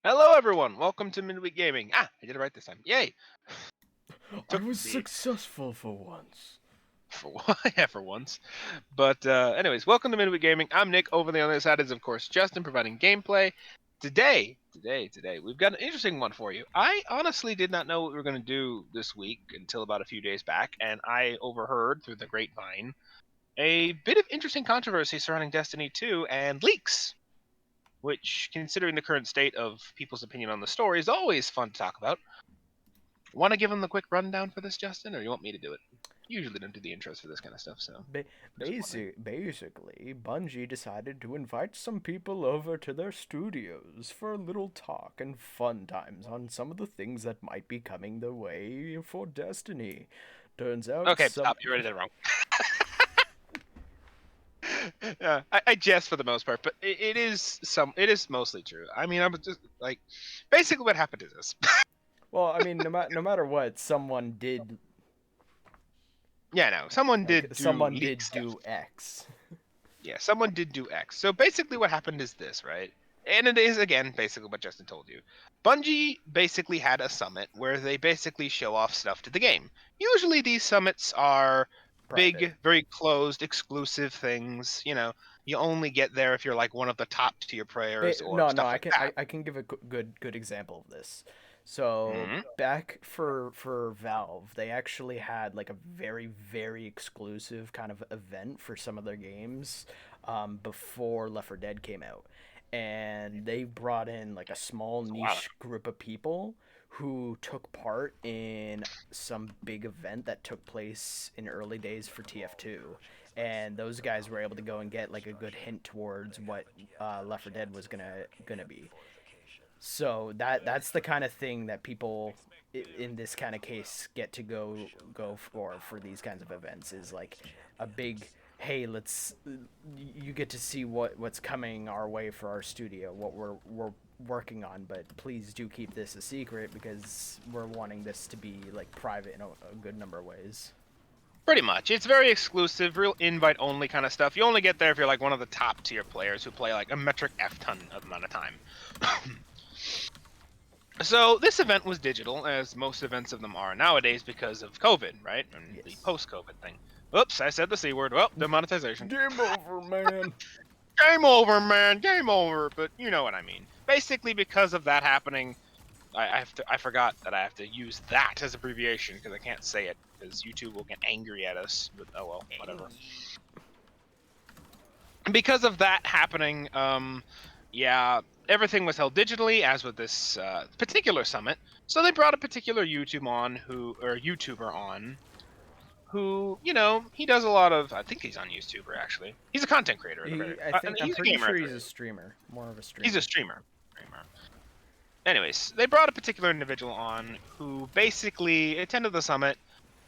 Hello, everyone. Welcome to Midweek Gaming. I did it right this time. Yay! I Took was me successful for once. for yeah, for once. But anyways, welcome to Midweek Gaming. I'm Nick. Over on the other side is, of course, Justin, providing gameplay. Today, we've got an interesting one for you. I honestly did not know what we were going to do this week until about a few days back, and I overheard through the grapevine a bit of interesting controversy surrounding Destiny 2 and leaks. Which, considering the current state of people's opinion on the story, is always fun to talk about. Want to give them the quick rundown for this, Justin, or you want me to do it? Usually don't do the intros for this kind of stuff, so Ba- just wondering. basically, Bungie decided to invite some people over to their studios for a little talk and fun times on some of the things that might be coming their way for Destiny. Turns out Okay, some. stop. You already did it wrong. Yeah, I jest for the most part, but it is mostly true. I mean, I was just like, basically what happened is this. Well, I mean, no matter what, someone did Yeah, no, someone did do leak stuff. do X. Yeah, someone did do X. So basically what happened is this, right? And it is, again, basically what Justin told you. Bungie basically had a summit where they basically show off stuff to the game. Usually these summits are Private. big, very closed, exclusive things. You only get there if you're like one of the top tier players or No, stuff I like can that. I can give a good example of this. So Hmm. back for Valve, they actually had like a very exclusive kind of event for some of their games before Left 4 Dead came out, and they brought in like a small It's a while. niche group of people who took part in some big event that took place in early days for TF2, and those guys were able to go and get like a good hint towards what Left 4 Dead was gonna be. So that's the kind of thing that people in this kind of case get to go for these kinds of events is like a big hey, let's you get to see what's coming our way for our studio, what we're working on, but please do keep this a secret because we're wanting this to be like private in a good number of ways. Pretty much. It's very exclusive, real invite only kind of stuff. You only get there if you're like one of the top tier players who play like a metric F ton amount of time. So this event was digital, as most events of them are nowadays because of COVID, right? And the Yes. post-COVID thing. Oops, I said the C word. Well, demonetization. Game over, man. Game over, man. Game over. But you know what I mean. Basically, because of that happening, I forgot that I have to use that as abbreviation because I can't say it because YouTube will get angry at us. But oh well, whatever. Because of that happening, yeah, everything was held digitally, as with this particular summit. So they brought a particular YouTuber on, who, he does a lot of. I think he's on YouTuber actually. He's a content creator at the very. I'm He's a pretty gamer sure at the he's a very. streamer, more of a He's a streamer. streamer. Anyways, they brought a particular individual on who basically attended the summit.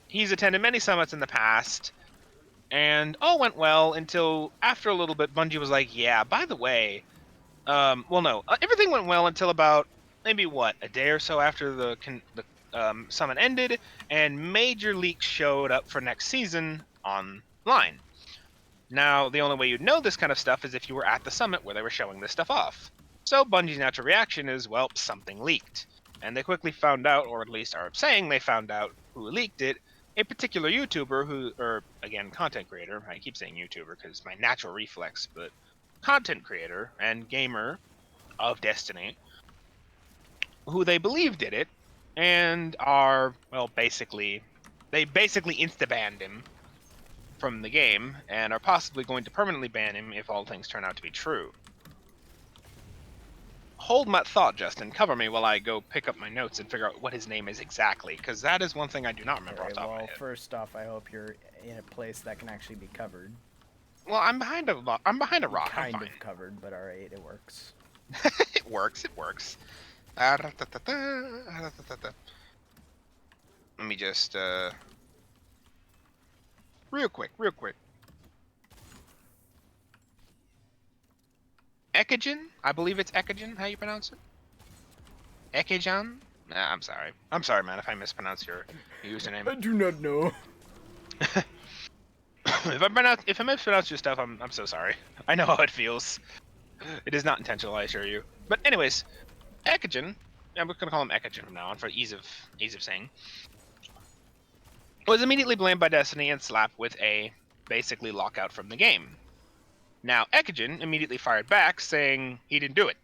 He's attended many summits in the past, and all went well until after a little bit, Bungie was like, "Yeah, by the way." Well, no, everything went well until about maybe what a day or so after the summit ended, and major leaks showed up for next season online. Now, the only way you'd know this kind of stuff is if you were at the summit where they were showing this stuff off. So Bungie's natural reaction is, well, something leaked, and they quickly found out, or at least are saying they found out who leaked it. A particular YouTuber or again, content creator. I keep saying YouTuber because it's my natural reflex, but content creator and gamer of Destiny, who they believe did it, and are, well, they basically insta-banned him from the game, and are possibly going to permanently ban him if all things turn out to be true. Hold my thought, Justin. Cover me while I go pick up my notes and figure out what his name is exactly, because that is one thing I do not All remember off right. the top of my Well, head. first off, I hope you're in a place that can actually be covered. Well, I'm behind a rock. I'm Kind fine. of covered, but all right, it works. It works. It works. Let me just real quick. Ekigen? I believe it's Ekigen, how you pronounce it? Ekijan? Nah, I'm sorry. I'm sorry, man, if I mispronounce your username. I do not know. If I mispronounce your stuff, I'm so sorry. I know how it feels. It is not intentional, I assure you. But anyways, Ekijin, I'm going to call him Ekijin from now on for ease of saying, was immediately blamed by Destiny and slapped with a basically lockout from the game. Now, Ekijin immediately fired back, saying he didn't do it.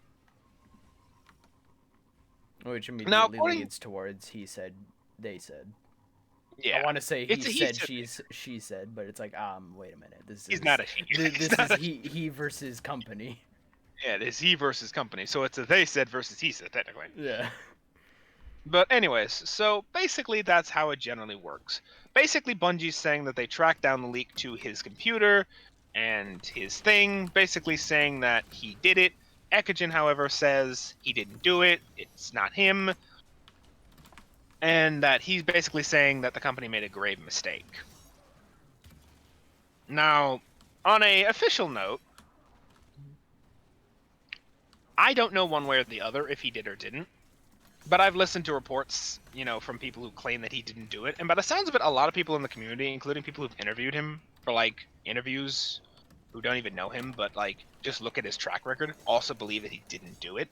Which Now, immediately according, leads towards he said, they said. I yeah, want to say he it's a he said, said. she said, but it's like, wait a minute. He's not a he. He's This not is a he. he versus company. Yeah, it is he versus company, so it's a they said versus he said technically. Yeah. But anyways, so basically that's how it generally works. Basically, Bungie's saying that they tracked down the leak to his computer and his thing, basically saying that he did it. Ekijin, however, says he didn't do it, it's not him, and that he's basically saying that the company made a grave mistake. Now, on a official note, I don't know one way or the other if he did or didn't. But I've listened to reports, from people who claim that he didn't do it, and by the sounds of it, a lot of people in the community, including people who've interviewed him for like interviews, who don't even know him, but like just look at his track record, also believe that he didn't do it.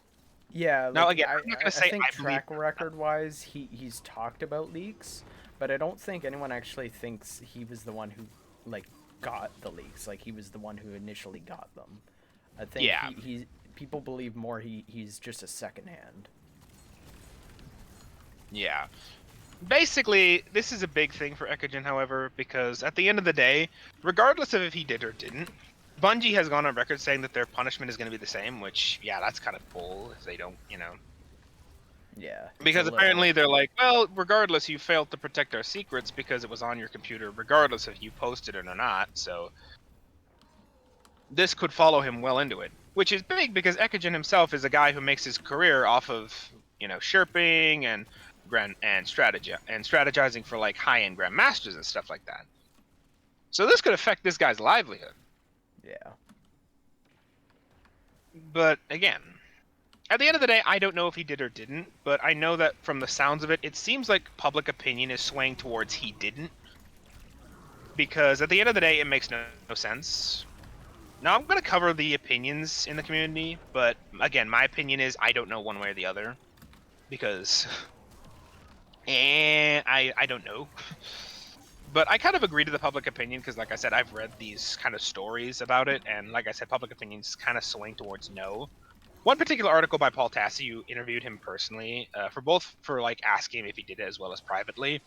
Yeah, Now, like again, I'm not gonna I say think I believe. track record wise, he's talked about leaks, but I don't think anyone actually thinks he was the one who like got the leaks. Like he was the one who initially got them. I think Yeah, he people believe more he's just a second hand. yeah. Basically, this is a big thing for Ekijin, however, because at the end of the day, regardless of if he did or didn't, Bungie has gone on record saying that their punishment is going to be the same, which, yeah, that's kind of bull if they don't. Yeah, it's a Because little. apparently they're like, well, regardless, you failed to protect our secrets because it was on your computer, regardless if you posted it or not. So this could follow him well into it, which is big because Ekijin himself is a guy who makes his career off of, sherping and strategizing for like high-end grandmasters and stuff like that. So this could affect this guy's livelihood. Yeah. But again, at the end of the day, I don't know if he did or didn't, but I know that from the sounds of it, it seems like public opinion is swaying towards he didn't. Because at the end of the day, it makes no sense. Now, I'm going to cover the opinions in the community, but again, my opinion is I don't know one way or the other. Because I don't know. But I kind of agree to the public opinion because, like I said, I've read these kind of stories about it, and like I said, public opinion's kind of swaying towards no. One particular article by Paul Tassi, who interviewed him personally, for like asking him if he did it as well as privately,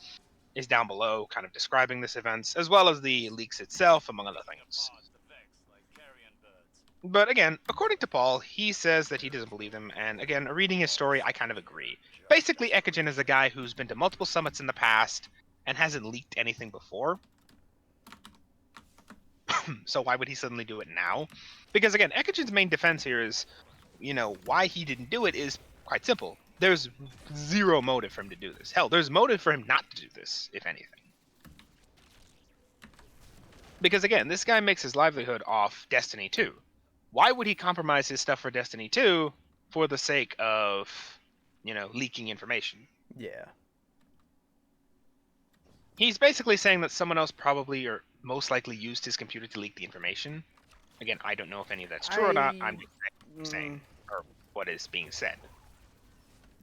is down below, kind of describing this event as well as the leaks itself, among other things. But again, according to Paul, he says that he doesn't believe him, and again, reading his story, I kind of agree. Basically, Ekijin is a guy who's been to multiple summits in the past and hasn't leaked anything before. So why would he suddenly do it now? Because again, Ekijin's main defense here is, why he didn't do it is quite simple. There's zero motive for him to do this. Hell, there's motive for him not to do this, if anything. Because again, this guy makes his livelihood off Destiny 2. Why would he compromise his stuff for Destiny 2 for the sake of, leaking information? Yeah. He's basically saying that someone else probably or most likely used his computer to leak the information. Again, I don't know if any of that's true or not. I'm just saying, or what is being said.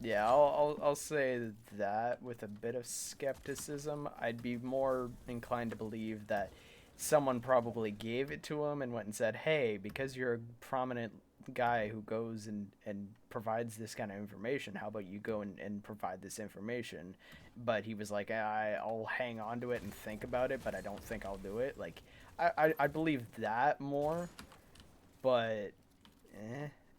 Yeah, I'll say that with a bit of skepticism. I'd be more inclined to believe that someone probably gave it to him and went and said, hey, because you're a prominent guy who goes and provides this kind of information, how about you go and provide this information? But he was like, I'll hang on to it and think about it, but I don't think I'll do it. Like, I believe that more, but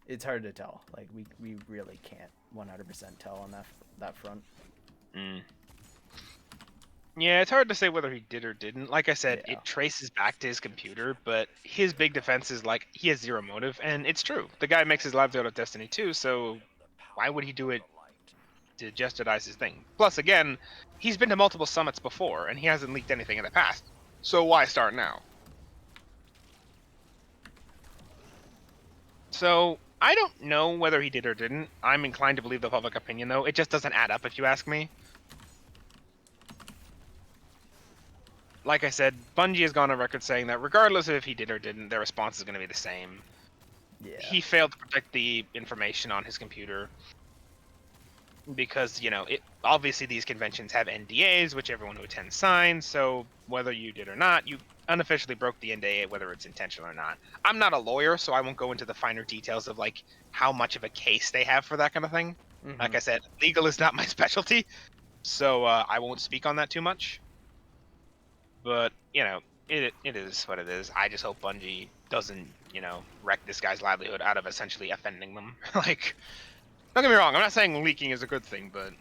it's hard to tell. Like, we really can't 100% tell on that front. Mm. Yeah, it's hard to say whether he did or didn't. Like I said, Yeah. it traces back to his computer, but his big defense is like he has zero motive, and it's true. The guy makes his livelihood out of Destiny 2, so why would he do it to jeopardize his thing? Plus, again, he's been to multiple summits before, and he hasn't leaked anything in the past. So why start now? So I don't know whether he did or didn't. I'm inclined to believe the public opinion, though. It just doesn't add up if you ask me. Like I said, Bungie has gone on record saying that regardless of if he did or didn't, their response is going to be the same. Yeah. He failed to protect the information on his computer. because obviously these conventions have NDAs, which everyone who attends signs. So whether you did or not, you unofficially broke the NDA, whether it's intentional or not. I'm not a lawyer, so I won't go into the finer details of like how much of a case they have for that kind of thing. Like I said, legal is not my specialty, so I won't speak on that too much. But it is what it is. I just hope Bungie doesn't wreck this guy's livelihood out of essentially offending them. Like, don't get me wrong, I'm not saying leaking is a good thing, but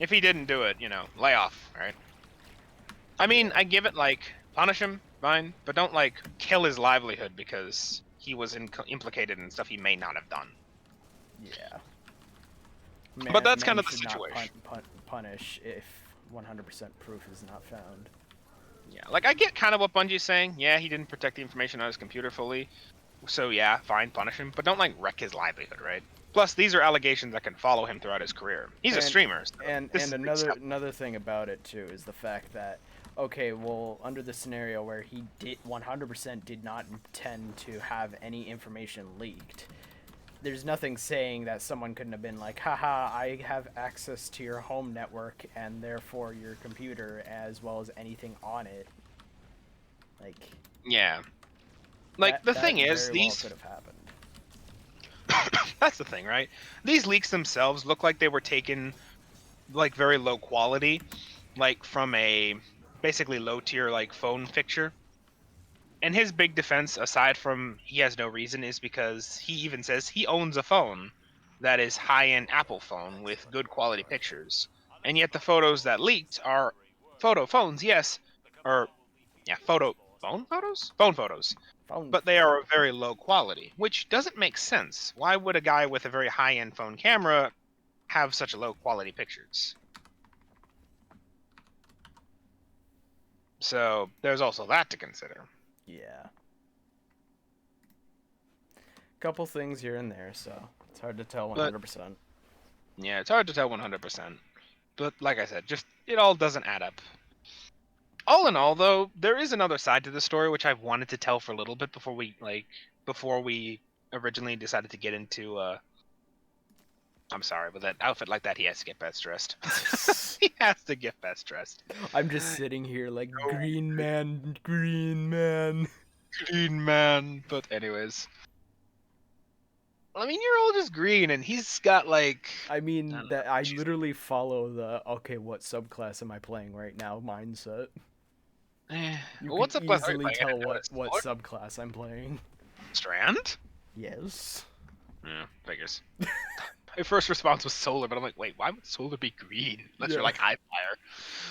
if he didn't do it, lay off, right? I mean, I give it like punish him, fine, but don't like kill his livelihood because he was implicated in stuff he may not have done. Yeah. But that's Men kind of the should not situation. punish if 100% proof is not found. Yeah, like I get kind of what Bungie's saying. Yeah, he didn't protect the information on his computer fully, so yeah, fine, punish him, but don't like wreck his livelihood, right? Plus, these are allegations that can follow him throughout his career. He's a And streamer, so and this and is big another stuff. another thing about it too is the fact that, okay, well, under the scenario where he did 100% did not intend to have any information leaked, there's nothing saying that someone couldn't have been like, haha, I have access to your home network and therefore your computer as well as anything on it. Like, Yeah, like the that thing is, very well these could have happened. that's the thing, right? These leaks themselves look like they were taken like very low quality, like from a basically low tier like phone picture. And his big defense, aside from he has no reason, is because he even says he owns a phone that is high-end Apple phone with good quality pictures. And yet the photos that leaked are photo phones, yes, or yeah, phone photos, Phone. but they are of very low quality, which doesn't make sense. Why would a guy with a very high-end phone camera have such low quality pictures? So there's also that to consider. Yeah. Couple things here and there, so it's hard to tell But 100%. yeah, it's hard to tell 100%. But like I said, just it all doesn't add up. All in all, though, there is another side to the story which I've wanted to tell for a little bit before we originally decided to get into. I'm sorry, but that outfit like that, he has to get best dressed. He has to get best dressed. I'm just sitting here like, Oh, green man, green man. green man. But anyways, I mean, you're all just green, and he's got like I I mean, don't that know. I literally follow the, okay, what subclass am I playing right now mindset. You Well, can what's up with easily I tell didn't what notice. what Lord? subclass I'm playing. Strand? Yes. Yeah, figures. My first response was solar, but I'm like, wait, why would solar be green? Unless you're Yeah. like high fire.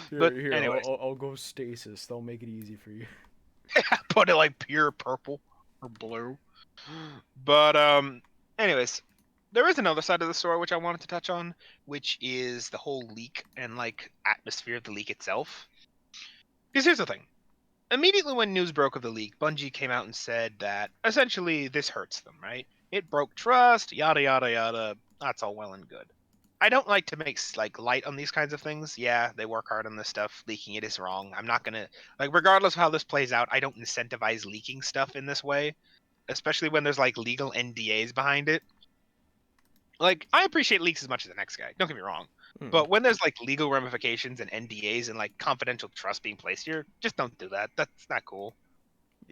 Here, But here, anyways, I'll go stasis. They'll make it easy for you. put it like pure purple or blue. But anyways, there is another side of the story which I wanted to touch on, which is the whole leak and like atmosphere of the leak itself. Because here's the thing. Immediately when news broke of the leak, Bungie came out and said that essentially this hurts them, right? It broke trust, yada yada yada. That's all well and good. I don't like to make like light on these kinds of things. Yeah, they work hard on this stuff. Leaking it is wrong. I'm not gonna like, regardless of how this plays out, I don't incentivize leaking stuff in this way, especially when there's like legal NDAs behind it. Like, I appreciate leaks as much as the next guy. Don't get me wrong. Hmm. But when there's like legal ramifications and NDAs and like confidential trust being placed here, just don't do that. That's not cool.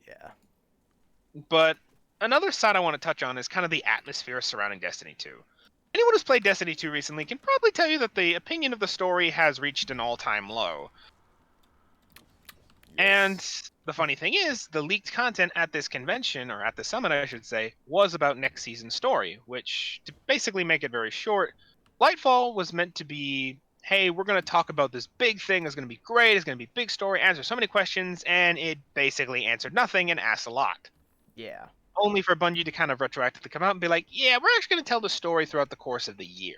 Yeah. But another side I want to touch on is kind of the atmosphere surrounding Destiny 2. Anyone who's played Destiny 2 recently can probably tell you that the opinion of the story has reached an all-time low. And Yes. the funny thing is, the leaked content at this convention, or at the summit, I should say, was about next season's story, which, to basically make it very short, Lightfall was meant to be, hey, we're going to talk about this big thing, it's going to be great, it's going to be big story, answer so many questions, and it basically answered nothing and asked a lot. Yeah. Only for Bungie to kind of retroactively come out and be like, yeah, we're actually going to tell the story throughout the course of the year.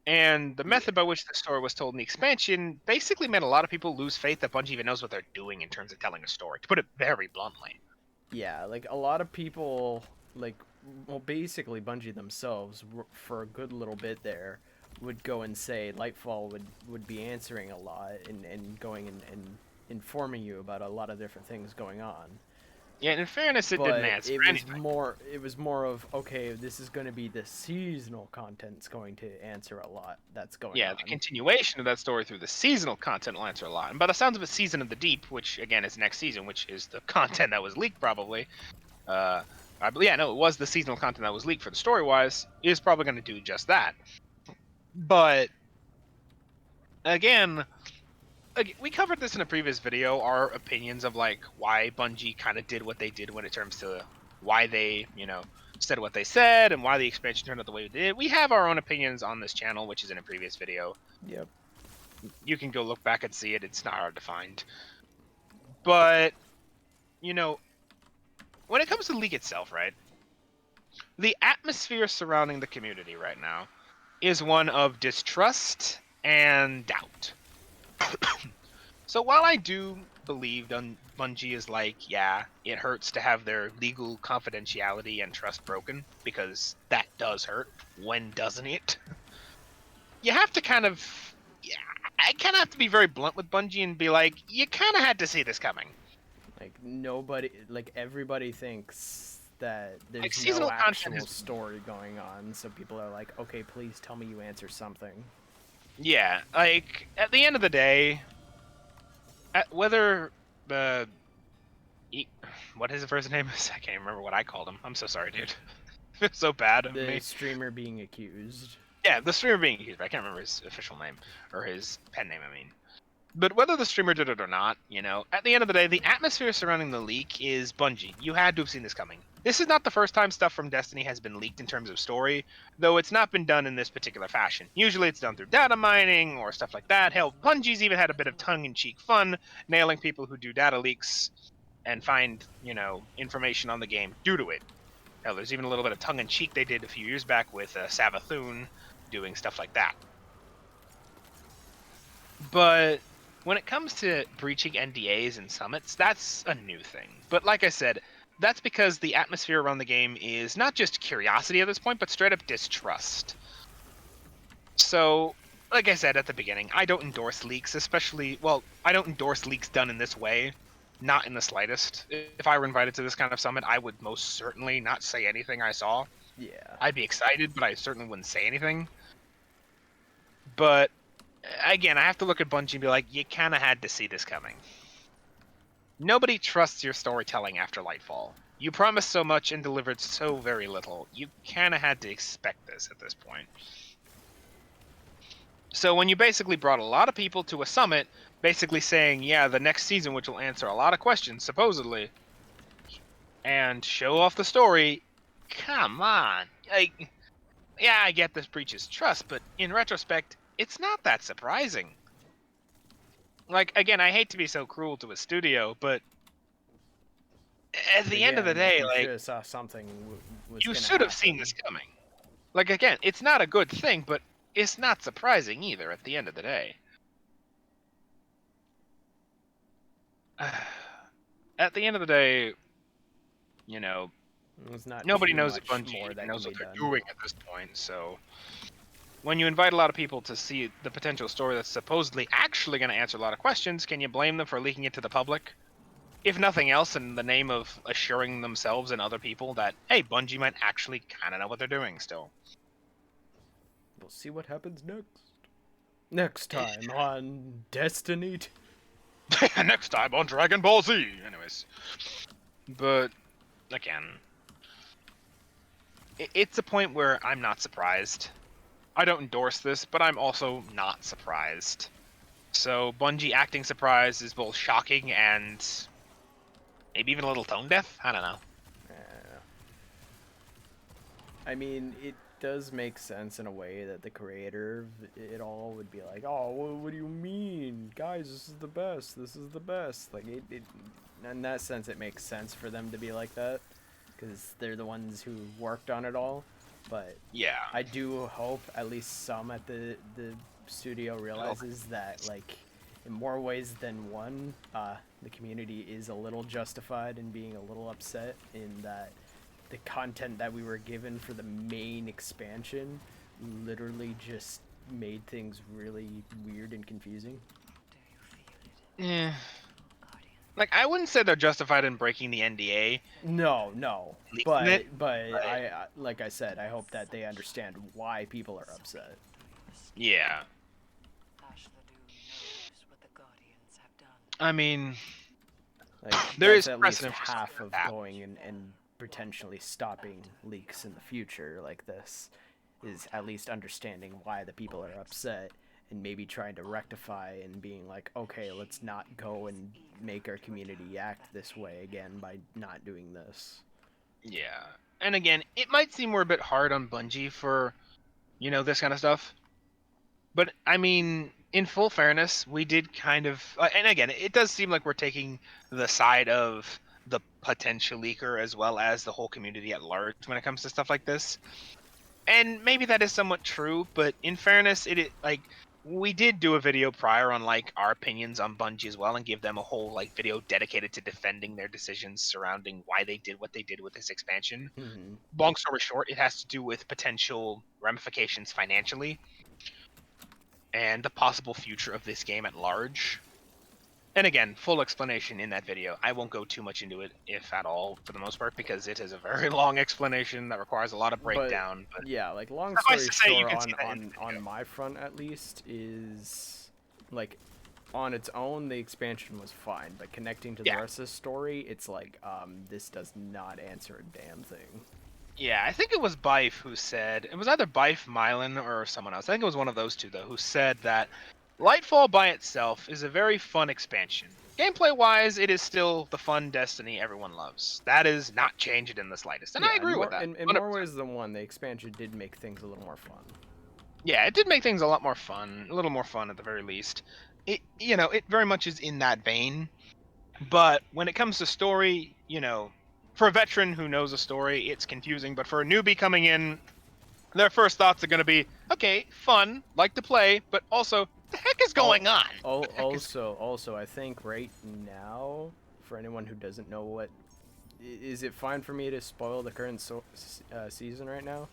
And the Yeah. method by which the story was told in the expansion basically made a lot of people lose faith that Bungie even knows what they're doing in terms of telling a story, to put it very bluntly. Yeah. Like a lot of people, like, well, basically Bungie themselves, for a good little bit there, would go and say Lightfall would be answering a lot and going and informing you about a lot of different things going on. Yeah, in fairness, it didn't But answer it was anything. more of, okay, this is going to be the seasonal content's going to answer a lot that's going Yeah, the on. continuation of that story through the seasonal content will answer a lot. And by the sounds of it, Season of the Deep, which again is next season, which is the content that was leaked probably. I believe, yeah, no, it was the seasonal content that was leaked for the story wise, is probably going to do just that. But again, we covered this in a previous video, our opinions of like why Bungie kind of did what they did when it comes to why they, said what they said and why the expansion turned out the way it did. We have our own opinions on this channel, which is in a previous video. Yep. You can go look back and see it. It's not hard to find. But, you know, when it comes to the league itself, right? The atmosphere surrounding the community right now is one of distrust and doubt. So while I do believe Bungie is like, yeah, it hurts to have their legal confidentiality and trust broken, because that does hurt. When doesn't it? You have to kind of, yeah, I kind of have to be very blunt with Bungie and be like, you kind of had to see this coming. Like nobody, like everybody thinks that Like there's no seasonal content actual is, story going on, so people are like, okay, please tell me you answer something. yeah, like at the end of the day, whether the what his first name is, I can't remember what I called him. I'm so sorry, dude. It's so bad of The me. streamer being accused. Yeah, the streamer being accused, but I can't remember his official name or his pen name. I mean, but whether the streamer did it or not, at the end of the day, the atmosphere surrounding the leak is Bungie. You had to have seen this coming. This is not the first time stuff from Destiny has been leaked in terms of story, though it's not been done in this particular fashion. Usually it's done through data mining or stuff like that. Hell, Bungie's even had a bit of tongue-in-cheek fun, nailing people who do data leaks and find, information on the game due to it. Hell, there's even a little bit of tongue-in-cheek they did a few years back with Savathun doing stuff like that. But when it comes to breaching NDAs and summits, that's a new thing. But like I said, that's because the atmosphere around the game is not just curiosity at this point, but straight up distrust. So, like I said at the beginning, I don't endorse leaks, I don't endorse leaks done in this way. Not in the slightest. If I were invited to this kind of summit, I would most certainly not say anything I saw. Yeah. I'd be excited, but I certainly wouldn't say anything. But again, I have to look at Bungie and be like, you kind of had to see this coming. Nobody trusts your storytelling after Lightfall. You promised so much and delivered so very little. You kind of had to expect this at this point. So when you basically brought a lot of people to a summit, basically saying, yeah, the next season, which will answer a lot of questions, supposedly, and show off the story, come on. Like, yeah, I get this breaches trust, but in retrospect, it's not that surprising. Like, again, I hate to be so cruel to a studio, but at But the end of the again, day, you like, should have saw something was you gonna should have seen happen. this coming. Like, again, it's not a good thing, but it's not surprising either at the end of the day. At the end of the day, you know, There's not nobody too knows if much Bungie more even that can knows be what they're done. doing at this point, so when you invite a lot of people to see the potential story that's supposedly actually going to answer a lot of questions, can you blame them for leaking it to the public? If nothing else, in the name of assuring themselves and other people that, hey, Bungie might actually kind of know what they're doing still. We'll see what happens next. Next time on Destiny. Next time on Dragon Ball Z. Anyways. But, again, it's a point where I'm not surprised. I don't endorse this, but I'm also not surprised. So Bungie acting surprised is both shocking and maybe even a little tone deaf. I don't know. I mean, it does make sense in a way that the creator of it all would be like, "Oh, what do you mean, guys? This is the best. This is the best." Like in that sense, it makes sense for them to be like that because they're the ones who worked on it all. But Yeah. I do hope at least some at the studio realizes that, like, in more ways than one, the community is a little justified in being a little upset in that the content that we were given for the main expansion literally just made things really weird and confusing. Yeah. Like, I wouldn't say they're justified in breaking the NDA, No, leaking it, but but like I said, I hope that they understand why people are upset. yeah. I mean, Like there that's is at least precedent for something half like of that. going and potentially stopping leaks in the future like this, is at least understanding why the people are upset and maybe trying to rectify and being like, okay, let's not go and make our community act this way again by not doing this. Yeah. And again, it might seem we're a bit hard on Bungie for, this kind of stuff. But I mean, in full fairness, we did kind of, and again, it does seem like we're taking the side of the potential leaker as well as the whole community at large when it comes to stuff like this. And maybe that is somewhat true, but in fairness, like we did do a video prior on like our opinions on Bungie as well, and give them a whole like video dedicated to defending their decisions surrounding why they did what they did with this expansion. Mm-hmm. Long story short, it has to do with potential ramifications financially and the possible future of this game at large. And again, full explanation in that video. I won't go too much into it, if at all, for the most part, because it is a very long explanation that requires a lot of But breakdown. But yeah, like long suffice story to say, you short, can see that in the on video. my front at least, is like on its own the expansion was fine, but connecting to the Yeah, rest of the story, it's like this does not answer a damn thing. yeah. I think it was Bife who said it was either Bife, Mylan, or someone else. I think it was one of those two though, who said that Lightfall by itself is a very fun expansion. Gameplay-wise, it is still the fun Destiny everyone loves. That is not changed in the slightest, and I Yeah, agree with that. in more 100%. ways than one, the expansion did make things a little more fun. Yeah, it did make things a lot more fun, a little more fun at the very least. It very much is in that vein. But when it comes to story, for a veteran who knows a story, it's confusing. But for a newbie coming in, their first thoughts are going to be, okay, fun, like to play, but also, the heck is going on? The heck is... Also, I think right now, for anyone who doesn't know what, is it fine for me to spoil the current season right now?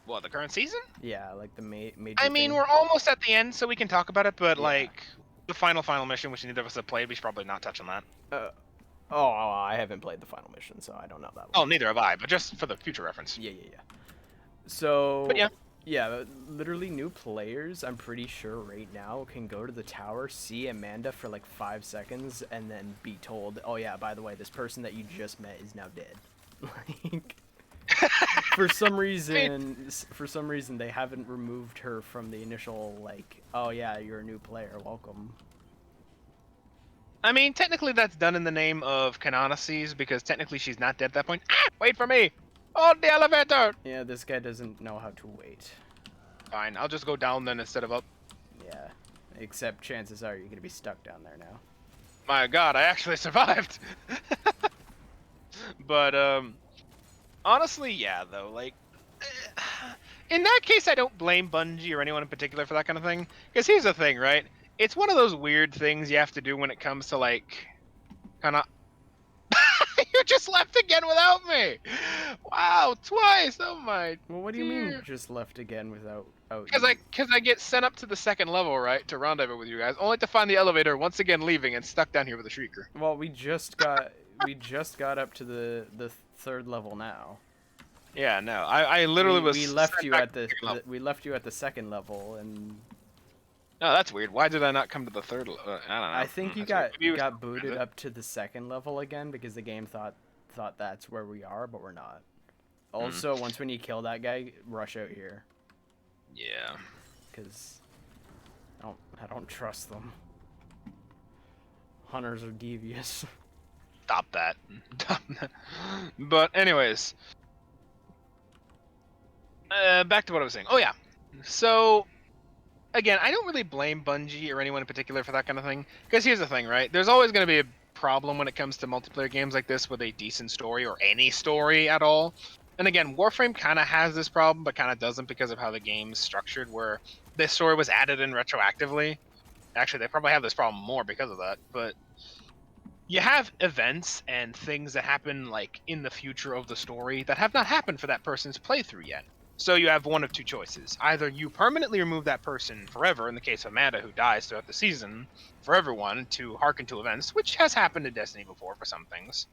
What, the current season? Yeah, like the major I mean, thing. we're almost at the end, so we can talk about it, but, Yeah. like, the final mission, which neither of us have played, we should probably not touch on that. Uh, oh, I haven't played the final mission, so I don't know that Oh, one. neither have I, but just for the future reference. Yeah. But So, yeah. yeah, literally new players, I'm pretty sure right now, can go to the tower, see Amanda for like 5 seconds, and then be told, oh yeah, by the way, this person that you just met is now dead. Like, for some reason, they haven't removed her from the initial, like, oh yeah, you're a new player, welcome. I mean, technically that's done in the name of canonices, because technically she's not dead at that point. Ah, wait for me! Hold the elevator! Yeah, this guy doesn't know how to wait. Fine, I'll just go down then instead of up. Yeah, except chances are you're gonna be stuck down there now. My god, I actually survived! But, honestly, yeah, though, like... In that case, I don't blame Bungie or anyone in particular for that kind of thing. Because here's the thing, right? It's one of those weird things you have to do when it comes to, like, kind of... You just left again without me! Wow, twice! Oh my Well, what do you mean just left again without Because I get sent up to the second level, right, to rendezvous with you guys, only to find the elevator once again leaving and stuck down here with a shrieker. Well, we just got up to the third level now. Yeah, no, I literally was. We left sent you back at to second level. we left you at the second level, and No, that's weird. Why did I not come to the third level? I don't know. I think you That's weird. Maybe it was got still booted transit. up to the second level again because the game thought that's where we are, but we're not. Also, once when you kill that guy, rush out here Yeah. because I don't trust them. Hunters are devious. Stop that. Stop that. But anyways, back to what I was saying. Oh yeah. So again, I don't really blame Bungie or anyone in particular for that kind of thing. Because here's the thing, right? There's always going to be a problem when it comes to multiplayer games like this with a decent story or any story at all. And again, Warframe kind of has this problem, but kind of doesn't because of how the game's structured, where this story was added in retroactively. Actually, they probably have this problem more because of that. But you have events and things that happen like in the future of the story that have not happened for that person's playthrough yet. So you have one of two choices. Either you permanently remove that person forever, in the case of Amanda, who dies throughout the season, for everyone to hearken to events, which has happened in Destiny before for some things,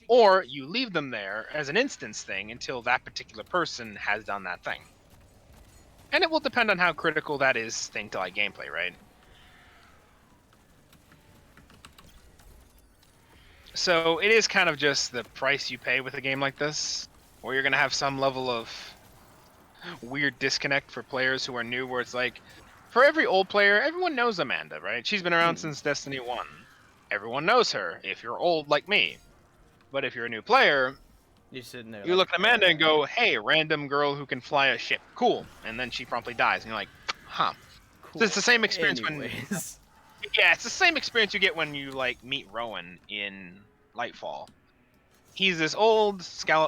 or you leave them there as an instance thing until that particular person has done that thing. And it will depend on how critical that is thing to like gameplay, right? So it is kind of just the price you pay with a game like this, where you're going to have some level of weird disconnect for players who are new, where it's like, for every old player, everyone knows Amanda, right? She's been around Hmm. since Destiny 1. Everyone knows her if you're old like me. But if you're a new player, You're sitting there you like, look at Amanda and go, hey, random girl who can fly a ship. Cool. And then she promptly dies. And you're like, huh. So it's cool. the same experience when, Anyways. yeah, it's the same experience you get when you, like, meet Rowan in Lightfall. He's this old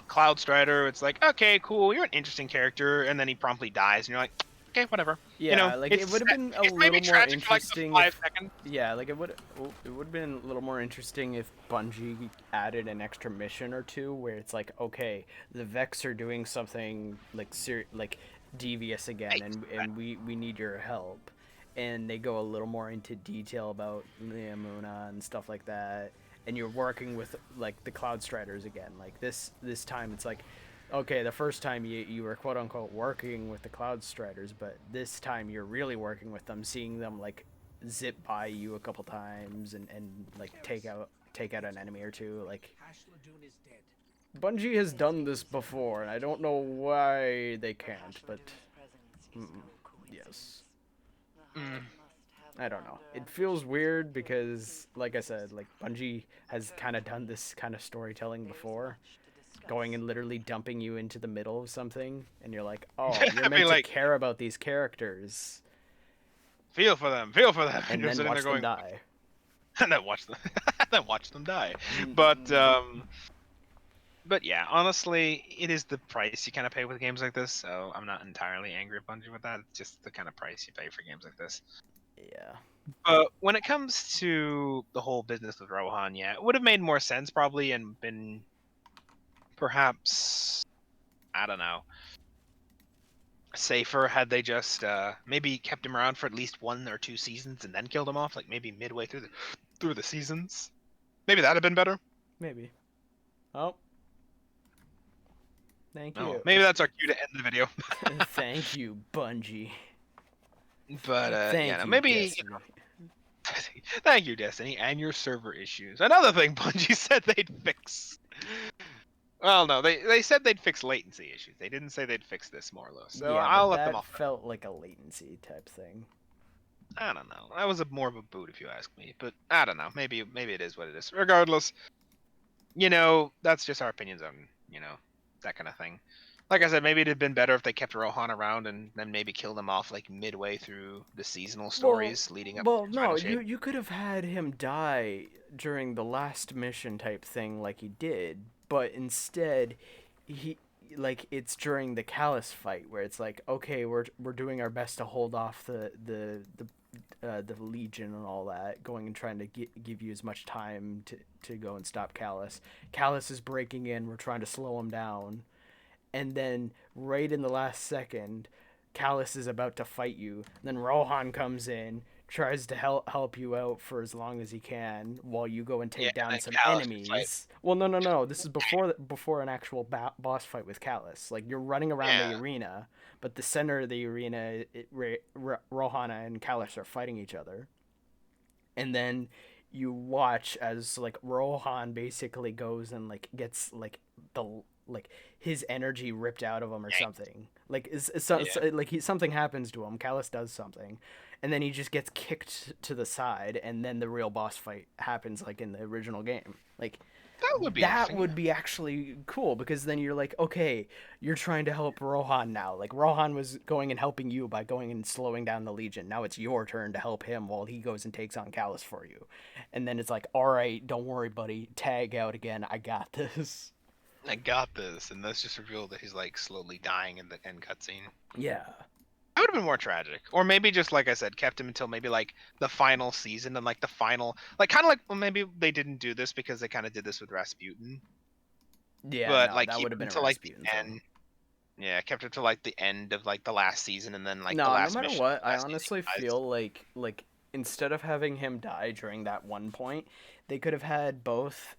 Cloud Strider. It's like, okay, cool, you're an interesting character. And then he promptly dies. And you're like, okay, whatever. You know, Yeah, like it it's would have been a it's maybe little more tragic for, like, the interesting 5 seconds. yeah, like it would have been a little more interesting if Bungie added an extra mission or two where it's like, okay, the Vex are doing something like like devious again, and we need your help, and they go a little more into detail about the Amuna and stuff like that, and you're working with like the Cloud Striders again. Like this time, it's like, okay, the first time you were quote unquote working with the Cloud Striders, but this time you're really working with them, seeing them like zip by you a couple times and like take out an enemy or two. Like Bungie has done this before, and I don't know why they can't, but yes. Mm. I don't know. It feels weird because, like I said, like Bungie has kind of done this kind of storytelling before, going and literally dumping you into the middle of something, and you're like, oh, you're I meant mean, to like, care about these characters, feel for them, feel for them. And and you're then sitting there watch them going, die. and then watch them, then watch them die. Mm. But yeah, honestly, it is the price you kind of pay with games like this. So I'm not entirely angry at Bungie with that. It's just the kind of price you pay for games like this. Yeah. But when it comes to the whole business with Rohan, yeah, it would have made more sense probably and been perhaps, I don't know, safer had they just maybe kept him around for at least 1 or 2 seasons and then killed him off, like maybe midway through the seasons. Maybe that'd have been better. Maybe. Oh, thank No, you. maybe that's our cue to end the video. Thank you, Bungie. But yeah, Thank no, you, maybe Destiny. thank you, Destiny, and your server issues. Another thing Bungie said they'd fix. Well, no, they said they'd fix latency issues. They didn't say they'd fix this, more or less. So Yeah, I'll but let them that off. felt like a latency type thing. I don't know. That was more of a boot, if you ask me. But I don't know. Maybe it is what it is. Regardless, that's just our opinions on that kind of thing. Like I said, maybe it'd have been better if they kept Rohan around and then maybe killed him off like midway through the seasonal Well, stories leading up to well, his no, final shape. you could have had him die during the last mission type thing like he did, but instead he like it's during the Callus fight where it's like, okay, we're doing our best to hold off the Legion and all that, going and trying to give you as much time to go and stop Callus. Callus is breaking in, we're trying to slow him down, and then right in the last second, Callus is about to fight you. Then Rohan comes in, tries to help you out for as long as he can, while you go and Yeah, take down and some then Callus would fight. enemies. Well, no. This is before an actual boss fight with Callus. Like you're running around the Yeah, arena, but the center of the arena, Rohan and Callus are fighting each other, and then you watch as like Rohan basically goes and like gets like the like his energy ripped out of him or yank. something. Like Yeah, like something happens to him. Callus does something, and then he just gets kicked to the side, and then the real boss fight happens like in the original game. Like that would be that interesting. would be actually cool because then you're like, okay, you're trying to help Rohan now. Like Rohan was going and helping you by going and slowing down the Legion. Now it's your turn to help him while he goes and takes on Callus for you. And then it's like, all right, don't worry, buddy. Tag out again. I got this. I got this, and that's just revealed that he's like slowly dying in the end cutscene. Yeah. That would have been more tragic, or maybe just like I said, kept him until maybe like the final season and like the final, like kind of like well, maybe they didn't do this because they kind of did this with Rasputin, Yeah, but no, like that keep would have him been a until like the Rasputin thing. end. Yeah, kept it to like the end of like the last season, and then like the No, no last matter mission, what, I last season honestly he dies. feel like instead of having him die during that one point, they could have had both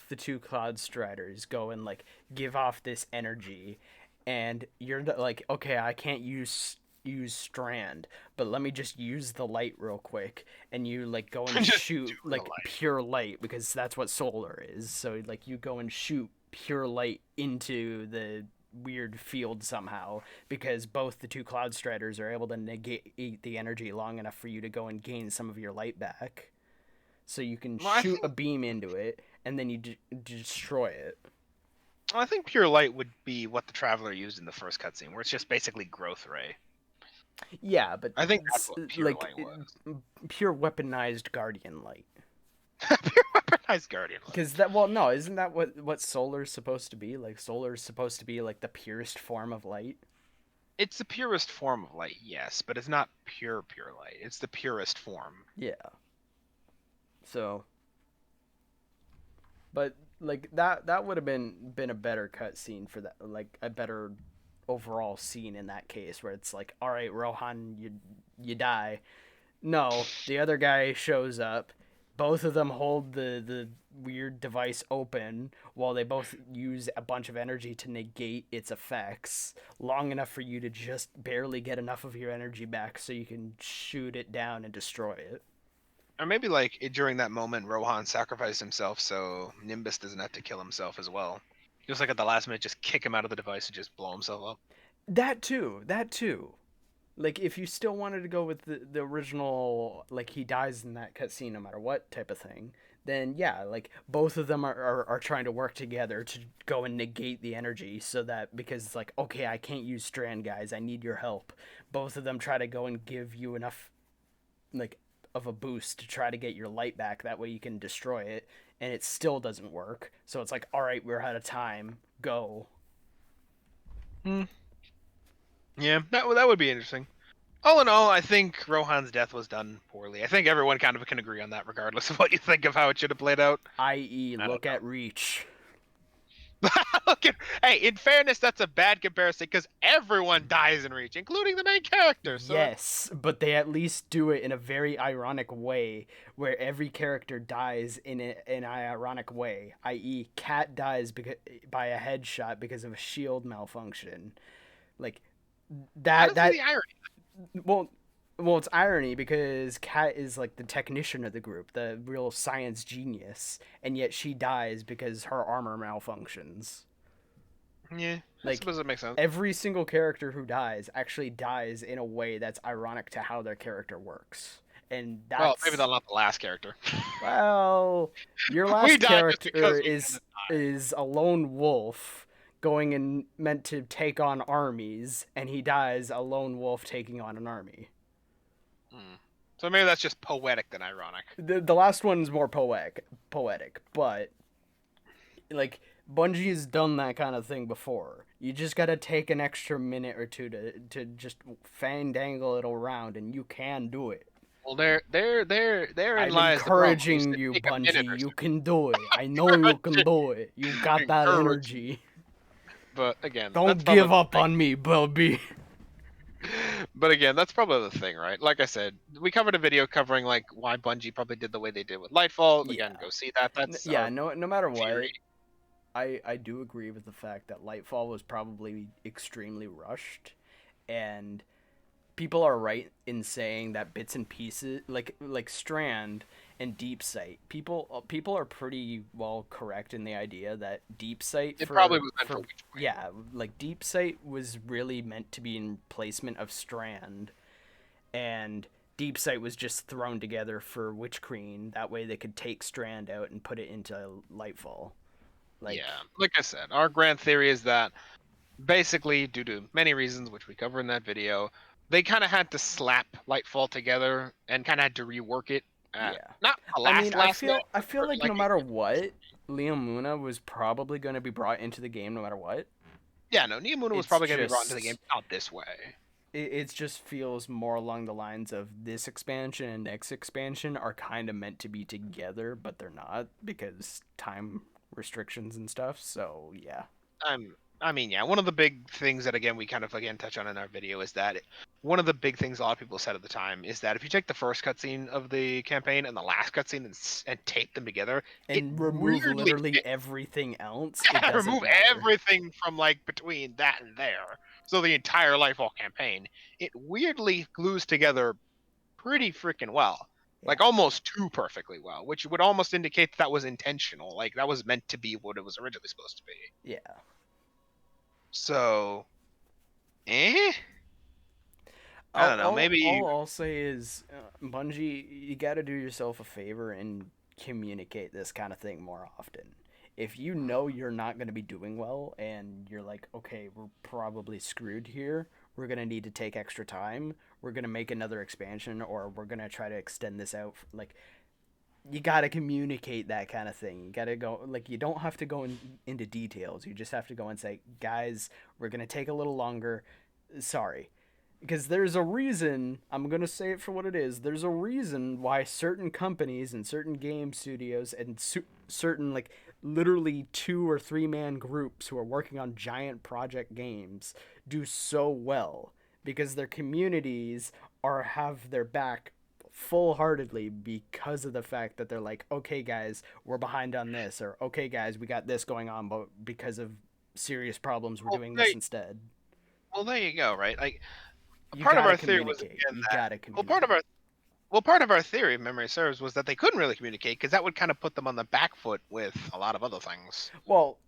the two Cloud Striders go and like give off this energy, and you're like, okay, I can't use Strand, but let me just use the light real quick, and you like go and Just shoot do the like light. pure light because that's what solar is. So like you go and shoot pure light into the weird field somehow because both the two Cloud Striders are able to negate the energy long enough for you to go and gain some of your light back. So you can Well, I shoot think a beam into it and then you destroy it. I think pure light would be what the Traveler used in the first cutscene, where it's just basically growth ray. Yeah, but I think that's it's what pure like light was. pure weaponized guardian light. Pure weaponized guardian light. Because that, well, no, isn't that what solar's supposed to be? Like solar's supposed to be like the purest form of light. It's the purest form of light, yes, but it's not pure light. It's the purest form. Yeah. So, but like that would have been a better cutscene for that, like a better overall scene in that case where it's like, all right, Rohan, you die. No, the other guy shows up. Both of them hold the weird device open while they both use a bunch of energy to negate its effects long enough for you to just barely get enough of your energy back so you can shoot it down and destroy it. Or maybe like during that moment, Rohan sacrificed himself so Nimbus doesn't have to kill himself as well. Just like at the last minute, just kick him out of the device and just blow himself up. That too. That too. Like if you still wanted to go with the original, like he dies in that cutscene no matter what type of thing, then yeah, like both of them are trying to work together to go and negate the energy so that because it's like, okay, I can't use Strand, guys, I need your help. Both of them try to go and give you enough like of a boost to try to get your light back, that way you can destroy it, and it still doesn't work. So it's like, all right, we're out of time, go. Hmm. Yeah, that would be interesting. All in all, I think Rohan's death was done poorly. I think everyone kind of can agree on that, regardless of what you think of how it should have played out. I.e., I don't look at Reach. Look at, hey, in fairness, that's a bad comparison because everyone dies in Reach, including the main character. So Yes, but they at least do it in a very ironic way, where every character dies in an ironic way. I.e., Cat dies by a headshot because of a shield malfunction. Like I that don't see that the irony. well, it's irony because Cat is like the technician of the group, the real science genius, and yet she dies because her armor malfunctions. Yeah, I Like suppose it makes sense. every single character who dies actually dies in a way that's ironic to how their character works. And Well, maybe that's, not the last character. well, your We last die just character because we kind is of die. is a lone wolf going and meant to take on armies, and he dies a lone wolf taking on an army. Hmm. So maybe that's just poetic than ironic. The last one's more poetic, but like Bungie's done that kind of thing before. You just gotta take an extra minute or two to just fandangle it around, and you can do it. Well, therein I'm lies the problem. You encouraging said you, take a minute Bungie. or You two. can do it. I know you can do it. You got that Encourage you. energy. But again, that's Don't probably give the up thing. on me, Bubby. But again, that's probably the thing, right? Like I said, we covered a video covering like why Bungie probably did the way they did with Lightfall. Again, Yeah. go see that. That's Yeah, our no matter theory. what, I do agree with the fact that Lightfall was probably extremely rushed, and people are right in saying that bits and pieces like Strand and Deep Sight, people are pretty well correct in the idea that Deep Sight It probably was meant for for Witch Queen. yeah, like Deep Sight was really meant to be in placement of Strand, and Deep Sight was just thrown together for Witch Queen, that way they could take Strand out and put it into Lightfall. Like, Yeah, like I said, our grand theory is that basically, due to many reasons, which we cover in that video, they kind of had to slap Lightfall together and kind of had to rework it at yeah. not the I mean, last minute, I but feel like like no matter what, Liam Luna was probably going to be brought into the game no matter what. yeah, no, Neomuna was It's probably going to be brought into the game, just not this way. it just feels more along the lines of this expansion and next expansion are kind of meant to be together, but they're not because time restrictions and stuff. So, yeah. I'm I mean, yeah, one of the big things that again we kind of again touch on in our video is that one of the big things a lot of people said at the time is that if you take the first cutscene of the campaign and the last cutscene and tape them together, it And remove weirdly literally everything else, it doesn't remove matter. everything from like between that and there. So the entire Lightfall campaign, it weirdly glues together pretty freaking well. Yeah, Like almost too perfectly well, which would almost indicate that was intentional. Like that was meant to be what it was originally supposed to be. yeah. So, eh? I All, don't know. all, Maybe all I'll say is, Bungie, you got to do yourself a favor and communicate this kind of thing more often. If you know you're not going to be doing well and you're like, okay, we're probably screwed here, we're going to need to take extra time, we're going to make another expansion, or we're going to try to extend this out. Like, you got to communicate that kind of thing. You got to go, like, you don't have to go into details. You just have to go and say, guys, we're going to take a little longer. Sorry, because there's a reason. I'm gonna say it for what it is. There's a reason why certain companies and certain game studios and certain, like, literally 2 or 3 man groups who are working on giant project games do so well, because their communities are have their back full-heartedly because of the fact that they're like, okay guys, we're behind on this, or okay guys, we got this going on, but because of serious problems we're well, doing this instead. there you go, right? Like You part of gotta our theory was communicate. again You that gotta well, part of communicate. our part of our theory, if memory serves, was that they couldn't really communicate because that would kind of put them on the back foot with a lot of other things. Well,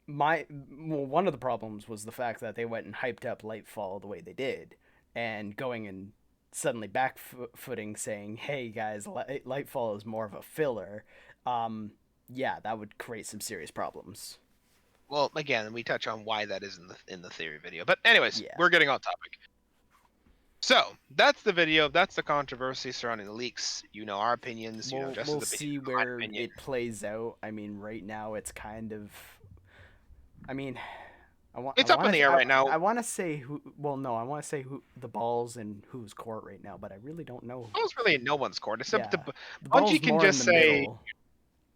one of the problems was the fact that they went and hyped up Lightfall the way they did, and going and suddenly backfooting, saying, "Hey guys, Lightfall is more of a filler." Yeah, that would create some serious problems. Well, again, we touch on why that is in the theory video. But anyways, Yeah, we're getting off topic. So that's the video. That's the controversy surrounding the leaks. You know our opinions. You know we'll Jess's opinion. see My where opinion. it plays out. I mean, right now it's kind of. I mean, It's up in the air right now. I want to say who. Well, no, I want to say who the ball's in whose court right now, but I really don't know. Ball's really in no one's court. It's up to Yeah, the ball's Bungie can more in just the say middle.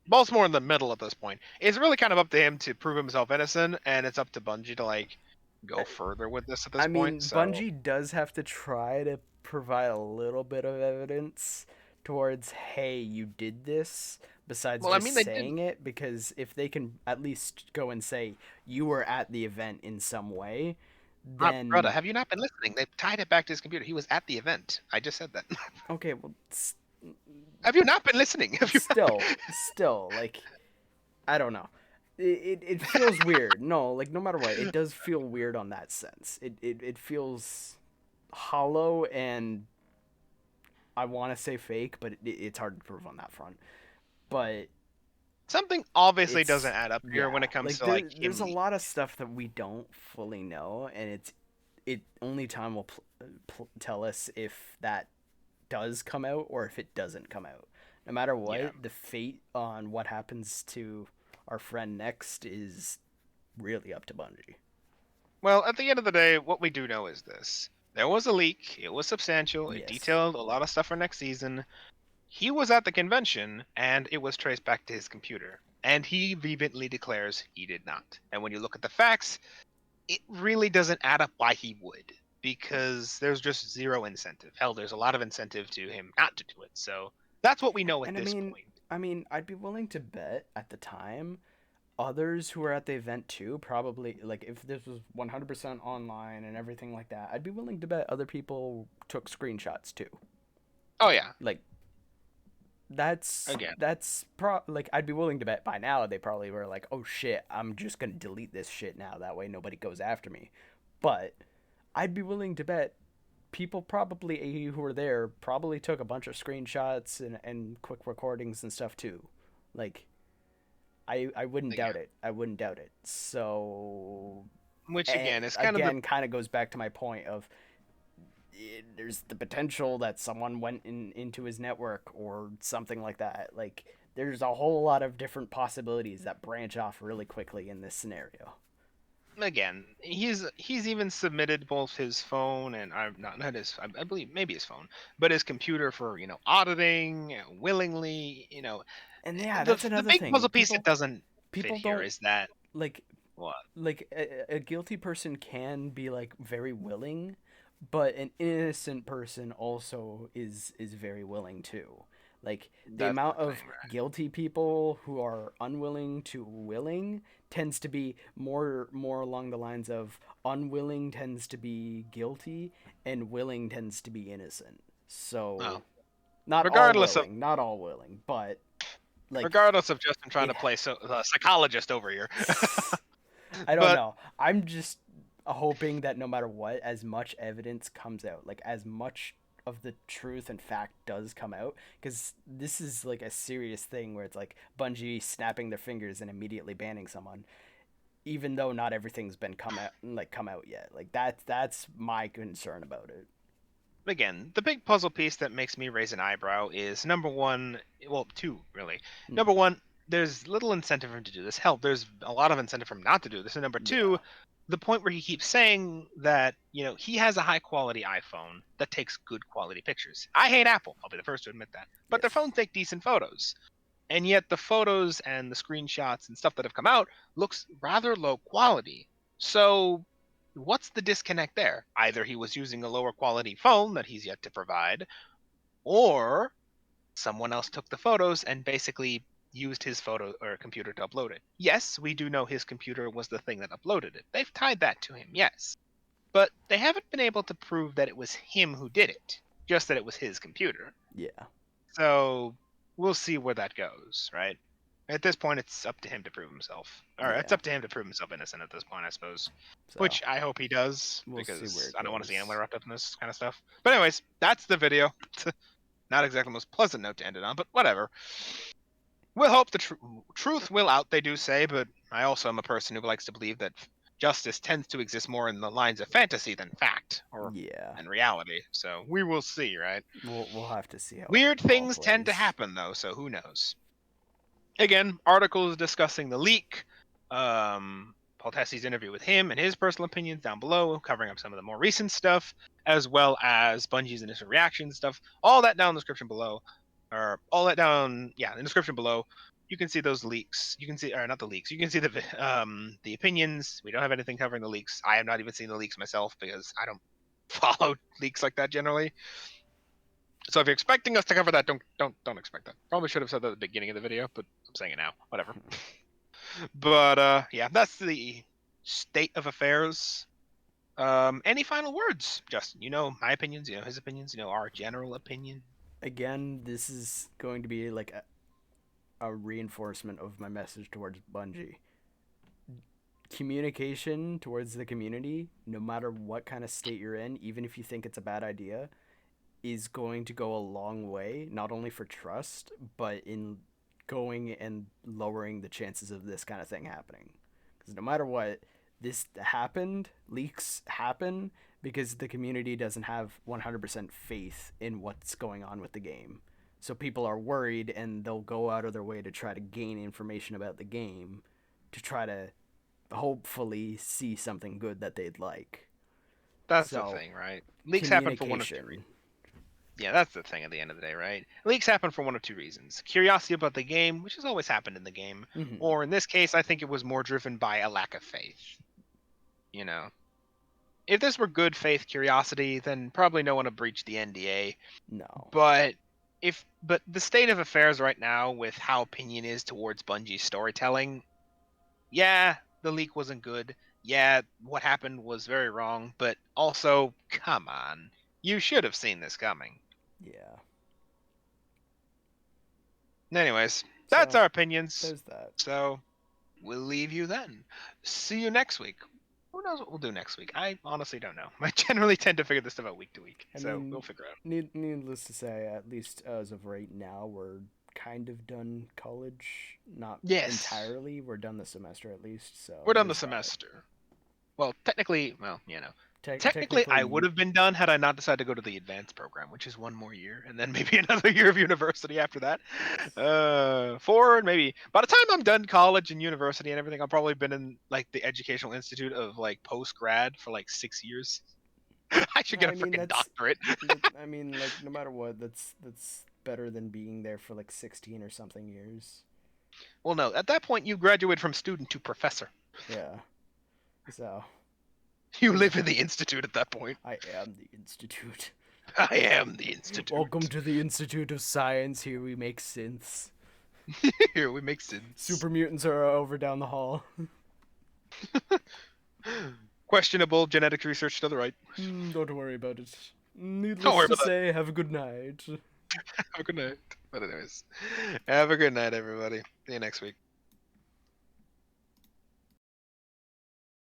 ball's more in the middle at this point. It's really kind of up to him to prove himself innocent, and it's up to Bungie to like I, go further with this at this I point. mean, So Bungie does have to try to provide a little bit of evidence towards, hey, you did this, besides well, I just mean they did. saying it, because if they can at least go and say you were at the event in some way, Brother, then have you not been listening? They tied it back to his computer. He was at the event. I just said that. okay, well, Have you not been listening? Have you not still, like, I don't know. It feels weird. No, like, no matter what, it does feel weird on that sense. It feels hollow, and I want to say fake, but it's hard to prove on that front. But something obviously doesn't it's, add up here yeah, when it comes like, to like there's him. a lot of stuff that we don't fully know, and it only time will tell us if that does come out or if it doesn't come out. No matter Yeah. what, the fate on what happens to our friend next is really up to Bungie. Well, at the end of the day, what we do know is this: there was a leak. It was substantial. It Yes. detailed a lot of stuff for next season. He was at the convention, and it was traced back to his computer. And he vehemently declares he did not. And when you look at the facts, it really doesn't add up why he would, because there's just zero incentive. Hell, there's a lot of incentive to him not to do it. So that's what we know at And this point. I'd be willing to bet at the time others who were at the event too, probably, like, if this was 100% online and everything like that, I'd be willing to bet other people took screenshots too. Oh yeah, Like, again, like, I'd be willing to bet by now they probably were like, oh shit, I'm just gonna delete this shit now, that way nobody goes after me. But I'd be willing to bet people probably who were there probably took a bunch of screenshots and quick recordings and stuff too. Like, I wouldn't again, doubt it. I wouldn't doubt it. So, which again is kind of the again, kind of goes back to my point of, there's the potential that someone went into his network or something like that. Like, there's a whole lot of different possibilities that branch off really quickly in this scenario. again, he's even submitted both his phone and I'm not his I believe maybe his phone, but his computer for auditing willingly. And yeah, The that's the another big thing. puzzle piece that doesn't fit People here don't, is that like, What? like a guilty person can be like very willing, but an innocent person also is very willing too. Like the That's the amount of thing, right? guilty people who are unwilling to willing tends to be more along the lines of unwilling tends to be guilty and willing tends to be innocent. Well, So regardless of not all willing, but like regardless of Justin trying it to play psychologist over here, I don't but know. I'm just hoping that no matter what, as much evidence comes out, like as much of the truth and fact does come out, because this is like a serious thing where it's like Bungie snapping their fingers and immediately banning someone, even though not everything's been come out yet. Like that's my concern about it. again, the big puzzle piece that makes me raise an eyebrow is number one, well, two really. Hmm. Number one, there's little incentive for him to do this. Hell, there's a lot of incentive for him not to do this. And number two, Yeah. the point where he keeps saying that, he has a high quality iPhone that takes good quality pictures. I hate Apple. I'll be the first to admit that. But their Yes. phones take decent photos. And yet the photos and the screenshots and stuff that have come out looks rather low quality. So what's the disconnect there? Either he was using a lower quality phone that he's yet to provide, or someone else took the photos and basically used his photo or computer to upload it. Yes, we do know his computer was the thing that uploaded it. They've tied that to him, yes. But they haven't been able to prove that it was him who did it, just that it was his computer. Yeah. So we'll see where that goes, right? At this point, it's up to him to prove himself. Or it's Yeah. up to him to prove himself innocent at this point, I suppose. So Which I hope he does, we'll see where because it I don't want to see anyone goes. wrapped up in this kind of stuff. But anyways, that's the video. Not exactly the most pleasant note to end it on, but whatever. We'll hope the truth will out, they do say, but I also am a person who likes to believe that justice tends to exist more in the lines of fantasy than fact or Yeah. than reality. So we will see, right? We'll have to see how Weird it all things tend to plays. happen, though, so who knows? Again, articles discussing the leak, Paul Tessie's interview with him and his personal opinions down below, covering up some of the more recent stuff, as well as Bungie's initial reaction stuff. All that down in the description below, or all that down, yeah, in the description below. You can see those leaks. You can see, or not the leaks. You can see the opinions. We don't have anything covering the leaks. I have not even seen the leaks myself because I don't follow leaks like that generally. So if you're expecting us to cover that, don't expect that. Probably should have said that at the beginning of the video, but I'm saying it now. Whatever. But yeah, that's the state of affairs. Any final words, Justin? You know my opinions. You know his opinions. You know our general opinion. Again, this is going to be like a reinforcement of my message towards Bungie. Communication towards the community, no matter what kind of state you're in, even if you think it's a bad idea, is going to go a long way, not only for trust, but in going and lowering the chances of this kind of thing happening. Because no matter what, this happened, leaks happen because the community doesn't have 100% faith in what's going on with the game. So people are worried and they'll go out of their way to try to gain information about the game to try to hopefully see something good that they'd like. That's the So, thing, right? Leaks happen for one of two reasons. communication. Yeah, that's the thing at the end of the day, right? Leaks happen for one of two reasons: curiosity about the game, which has always happened in the game, Mm-hmm. or in this case, I think it was more driven by a lack of faith. You know, if this were good faith curiosity, then probably no one would breach the NDA. No. But but the state of affairs right now with how opinion is towards Bungie's storytelling, yeah, the leak wasn't good. Yeah, what happened was very wrong, but also, come on. You should have seen this coming. Yeah. Anyways, that's So, our opinions. there's that. So, we'll leave you then. See you next week. Who knows what we'll do next week? I honestly don't know. I generally tend to figure this stuff out week to week, I so we'll mean, figure out. needless to say, at least as of right now, we're kind of done college. Not Yes, entirely. We're done the semester at least, so we're done the there's that. semester. Well, technically, technically I would Technically, have been done had I not decided to go to the advanced program, which is one more year, and then maybe another year of university after that. Four, maybe. By the time I'm done college and university and everything, I've probably been in like the educational institute of like post grad for like 6 years. I should get I a mean freaking that's, doctorate. I mean like no matter what, that's better than being there for like 16 or something years. Well, no, at that point you graduate from student to professor. Yeah. So You live in the Institute at that point. I am the Institute. I am the Institute. Welcome to the Institute of Science. Here we make synths. Here we make sense. Super mutants are over down the hall. Questionable genetic research to the right. Don't worry about it. Don't Needless worry to about that. say, have a good night. Have a good night. But anyways, have a good night, everybody. See you next week.